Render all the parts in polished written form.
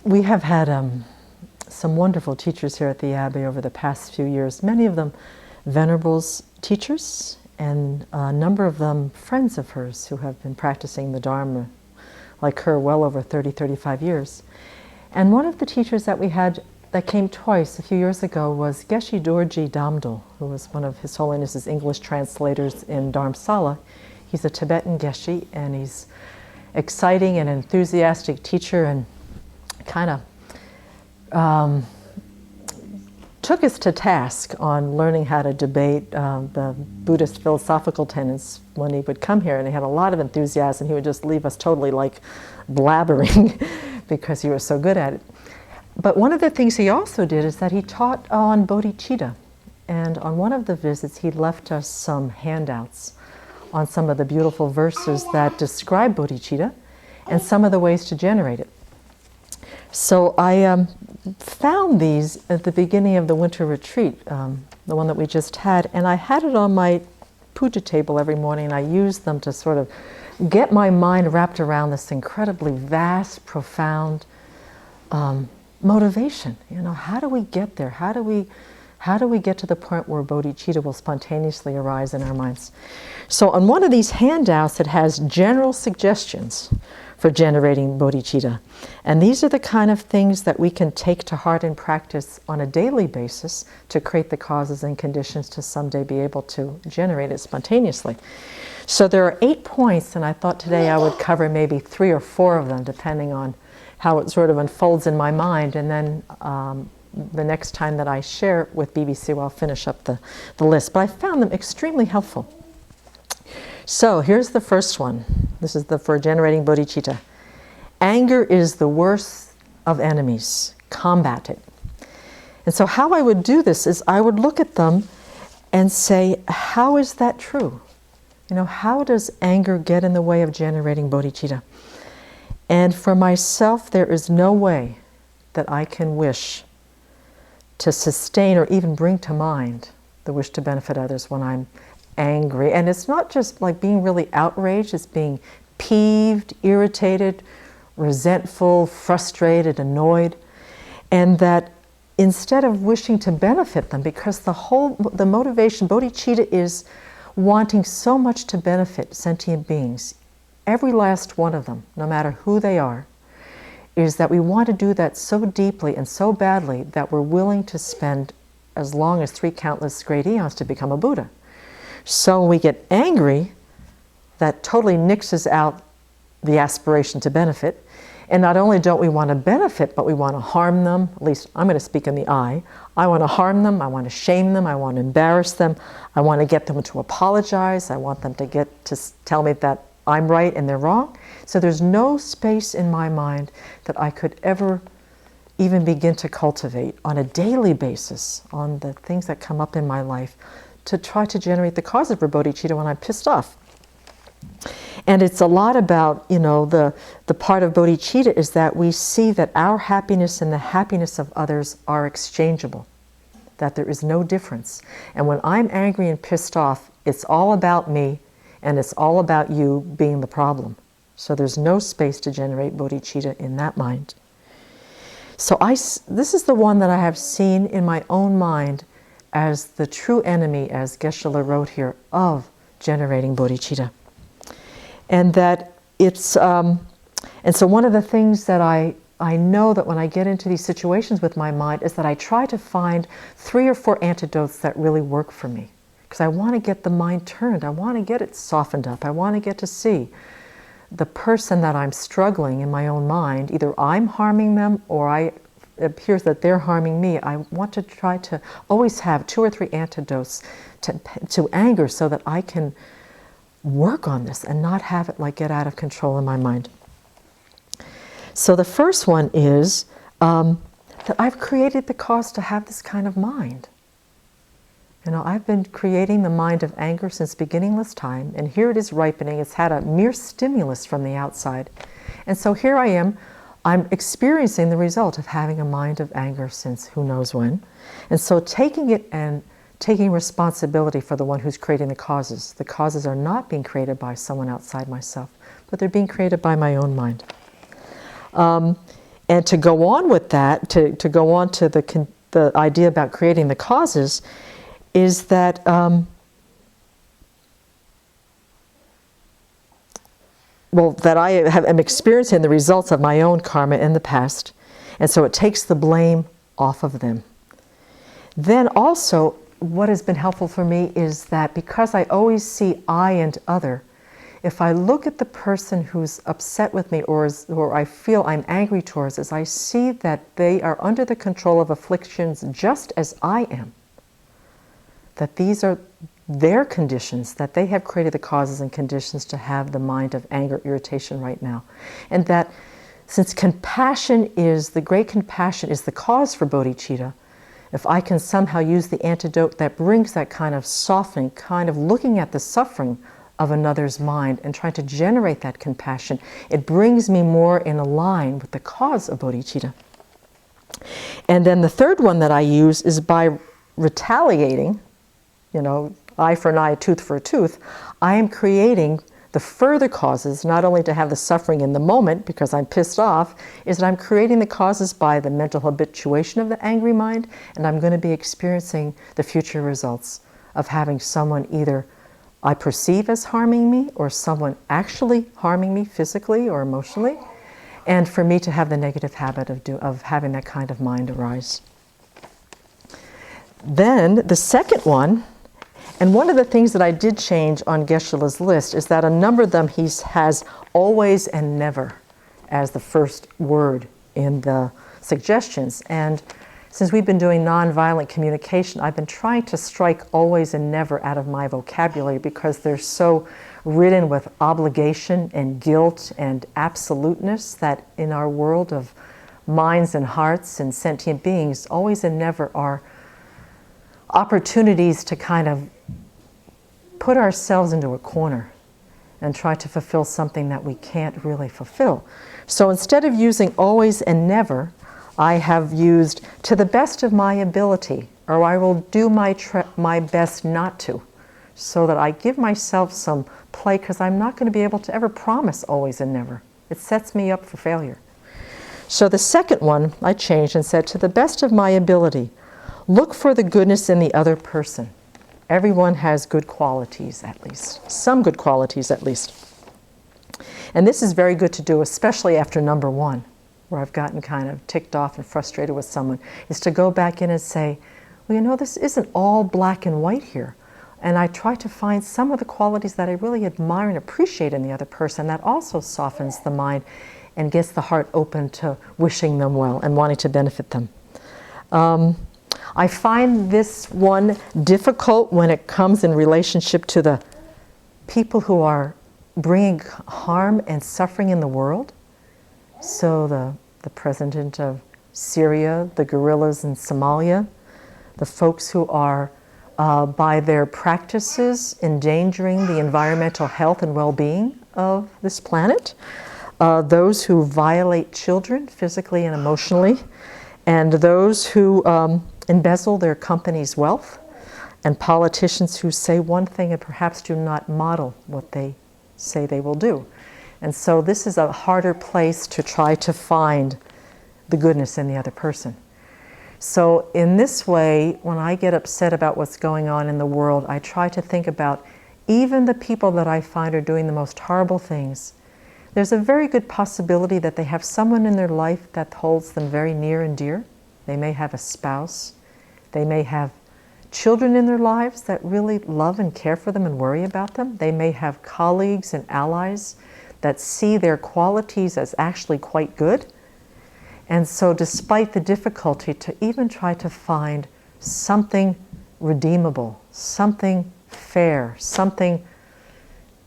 We have had some wonderful teachers here at the Abbey over the past few years, many of them Venerables teachers, and a number of them friends of hers who have been practicing the Dharma like her well over 35 years. And one of the teachers that we had that came twice a few years ago was Geshe Dorji Damdol, who was one of His Holiness's English translators in Dharamsala. He's a Tibetan Geshe, and he's exciting and enthusiastic teacher, and kind of took us to task on learning how to debate the Buddhist philosophical tenets when he would come here, and he had a lot of enthusiasm. He would just leave us totally like blabbering because he was so good at it. But one of the things he also did is that he taught on Bodhicitta, and on one of the visits he left us some handouts on some of the beautiful verses that describe Bodhicitta and some of the ways to generate it. So I found these at the beginning of the winter retreat, the one that we just had, and I had it on my puja table every morning, and I used them to sort of get my mind wrapped around this incredibly vast, profound motivation. You know, how do we get there? How do we get to the point where bodhicitta will spontaneously arise in our minds? So on one of these handouts, it has general suggestions for generating bodhicitta. And these are the kind of things that we can take to heart and practice on a daily basis to create the causes and conditions to someday be able to generate it spontaneously. So there are 8 points, and I thought today I would cover maybe 3 or 4 of them, depending on how it sort of unfolds in my mind. And then the next time that I share with BBC, I'll finish up the list. But I found them extremely helpful. So here's the first one. This is for generating bodhicitta. Anger is the worst of enemies. Combat it. And so how I would do this is I would look at them and say, how is that true? You know, how does anger get in the way of generating bodhicitta? And for myself, there is no way that I can wish to sustain or even bring to mind the wish to benefit others when I'm angry. And it's not just like being really outraged, it's being peeved, irritated, resentful, frustrated, annoyed. And that instead of wishing to benefit them, because the motivation, bodhicitta, is wanting so much to benefit sentient beings, every last one of them, no matter who they are, is that we want to do that so deeply and so badly that we're willing to spend as long as 3 countless great eons to become a Buddha. So when we get angry, that totally nixes out the aspiration to benefit. And not only don't we want to benefit, but we want to harm them. At least I'm going to speak in the I. I want to harm them, I want to shame them, I want to embarrass them, I want to get them to apologize, I want them to get to tell me that I'm right and they're wrong. So there's no space in my mind that I could ever even begin to cultivate on a daily basis on the things that come up in my life to try to generate the cause of bodhicitta when I'm pissed off. And it's a lot about, you know, the part of bodhicitta is that we see that our happiness and the happiness of others are exchangeable, that there is no difference. And when I'm angry and pissed off, it's all about me and it's all about you being the problem. So there's no space to generate bodhicitta in that mind. So this is the one that I have seen in my own mind as the true enemy, as Geshe-la wrote here, of generating bodhicitta. And that it's, and so one of the things that I know that when I get into these situations with my mind is that I try to find 3 or 4 antidotes that really work for me. Because I want to get the mind turned, I want to get it softened up, I want to get to see the person that I'm struggling in my own mind, either I'm harming them or it appears that they're harming me. I want to try to always have 2 or 3 antidotes to anger so that I can work on this and not have it like get out of control in my mind. So the first one is that I've created the cause to have this kind of mind. You know, I've been creating the mind of anger since beginningless time, and here it is ripening. It's had a mere stimulus from the outside. And so here I am, I'm experiencing the result of having a mind of anger since who knows when. And so taking it and taking responsibility for the one who's creating the causes. The causes are not being created by someone outside myself, but they're being created by my own mind. And to go on with that, to go on to the idea about creating the causes, is that that I am experiencing the results of my own karma in the past, and so it takes the blame off of them. Then also, what has been helpful for me is that because I always see I and other, if I look at the person who's upset with me or I feel I'm angry towards, as I see that they are under the control of afflictions just as I am, that these are their conditions, that they have created the causes and conditions to have the mind of anger, irritation right now. And that since the great compassion is the cause for bodhicitta, if I can somehow use the antidote that brings that kind of softening, kind of looking at the suffering of another's mind and trying to generate that compassion, it brings me more in line with the cause of bodhicitta. And then the third one that I use is by retaliating, eye for an eye, tooth for a tooth. I am creating the further causes, not only to have the suffering in the moment because I'm pissed off, is that I'm creating the causes by the mental habituation of the angry mind, and I'm going to be experiencing the future results of having someone either I perceive as harming me or someone actually harming me physically or emotionally, and for me to have the negative habit of having that kind of mind arise. Then the second one, and one of the things that I did change on Geshe-la's list is that a number of them he has always and never as the first word in the suggestions. And since we've been doing nonviolent communication, I've been trying to strike always and never out of my vocabulary because they're so ridden with obligation and guilt and absoluteness that in our world of minds and hearts and sentient beings, always and never are opportunities to kind of put ourselves into a corner and try to fulfill something that we can't really fulfill. So instead of using always and never, I have used to the best of my ability, or I will do my best not to, so that I give myself some play, because I'm not going to be able to ever promise always and never. It sets me up for failure. So the second one I changed and said, to the best of my ability, look for the goodness in the other person. Everyone has good qualities, at least. Some good qualities, at least. And this is very good to do, especially after number one, where I've gotten kind of ticked off and frustrated with someone, is to go back in and say, well, this isn't all black and white here. And I try to find some of the qualities that I really admire and appreciate in the other person that also softens the mind and gets the heart open to wishing them well and wanting to benefit them. I find this one difficult when it comes in relationship to the people who are bringing harm and suffering in the world. So the president of Syria, the guerrillas in Somalia, the folks who are, by their practices, endangering the environmental health and well-being of this planet, those who violate children physically and emotionally, and those who embezzle their company's wealth, and politicians who say one thing and perhaps do not model what they say they will do. And so this is a harder place to try to find the goodness in the other person. So in this way, when I get upset about what's going on in the world, I try to think about even the people that I find are doing the most horrible things. There's a very good possibility that they have someone in their life that holds them very near and dear. They may have a spouse. They may have children in their lives that really love and care for them and worry about them. They may have colleagues and allies that see their qualities as actually quite good. And so despite the difficulty, to even try to find something redeemable, something fair, something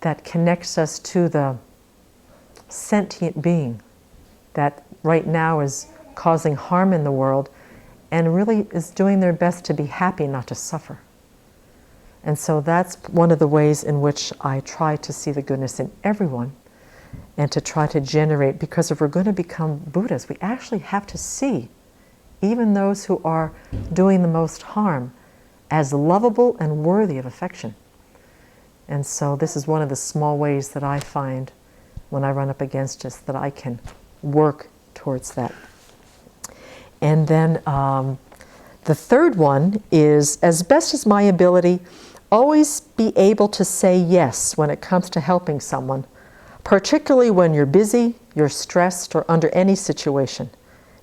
that connects us to the sentient being that right now is causing harm in the world and really is doing their best to be happy, not to suffer. And so that's one of the ways in which I try to see the goodness in everyone and to try to generate, because if we're going to become Buddhas, we actually have to see even those who are doing the most harm as lovable and worthy of affection. And so this is one of the small ways that I find when I run up against this that I can work towards that. And then the third one is, as best as my ability, always be able to say yes when it comes to helping someone, particularly when you're busy, you're stressed, or under any situation.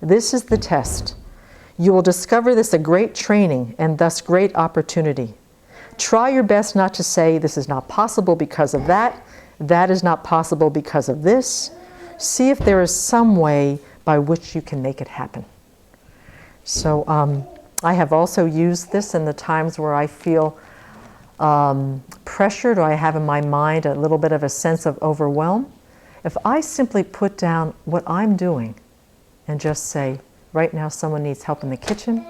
This is the test. You will discover this a great training and thus great opportunity. Try your best not to say, this is not possible because of that, that is not possible because of this. See if there is some way by which you can make it happen. So I have also used this in the times where I feel pressured, or I have in my mind a little bit of a sense of overwhelm. If I simply put down what I'm doing and just say, right now someone needs help in the kitchen,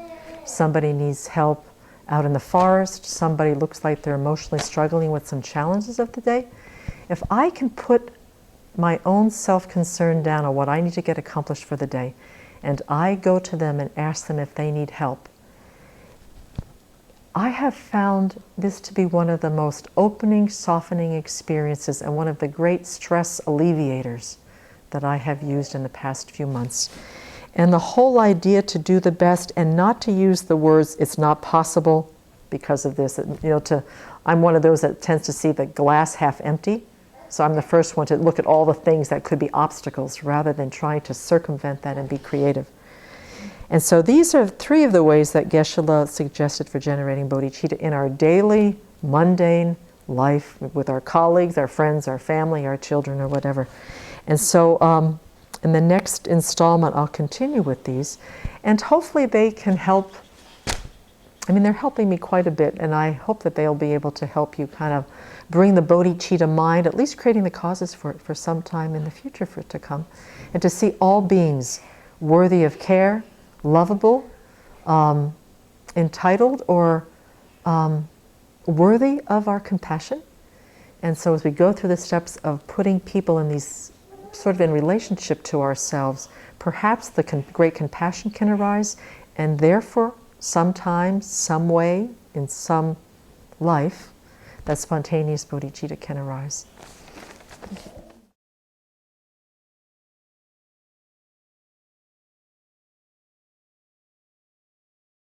somebody needs help out in the forest, somebody looks like they're emotionally struggling with some challenges of the day. If I can put my own self-concern down on what I need to get accomplished for the day, and I go to them and ask them if they need help, I have found this to be one of the most opening, softening experiences and one of the great stress alleviators that I have used in the past few months. And the whole idea to do the best and not to use the words, it's not possible because of this. I'm one of those that tends to see the glass half empty. So I'm the first one to look at all the things that could be obstacles rather than trying to circumvent that and be creative. And so these are three of the ways that Geshe-la suggested for generating bodhicitta in our daily, mundane life with our colleagues, our friends, our family, our children, or whatever. And so in the next installment, I'll continue with these. And hopefully they can help. I mean, they're helping me quite a bit, and I hope that they'll be able to help you kind of bring the bodhicitta mind, at least creating the causes for it for some time in the future for it to come, and to see all beings worthy of care, lovable, entitled, or worthy of our compassion. And so as we go through the steps of putting people in these sort of in relationship to ourselves, perhaps the great compassion can arise, and therefore sometimes, some way, in some life, that spontaneous bodhicitta can arise. Thank you.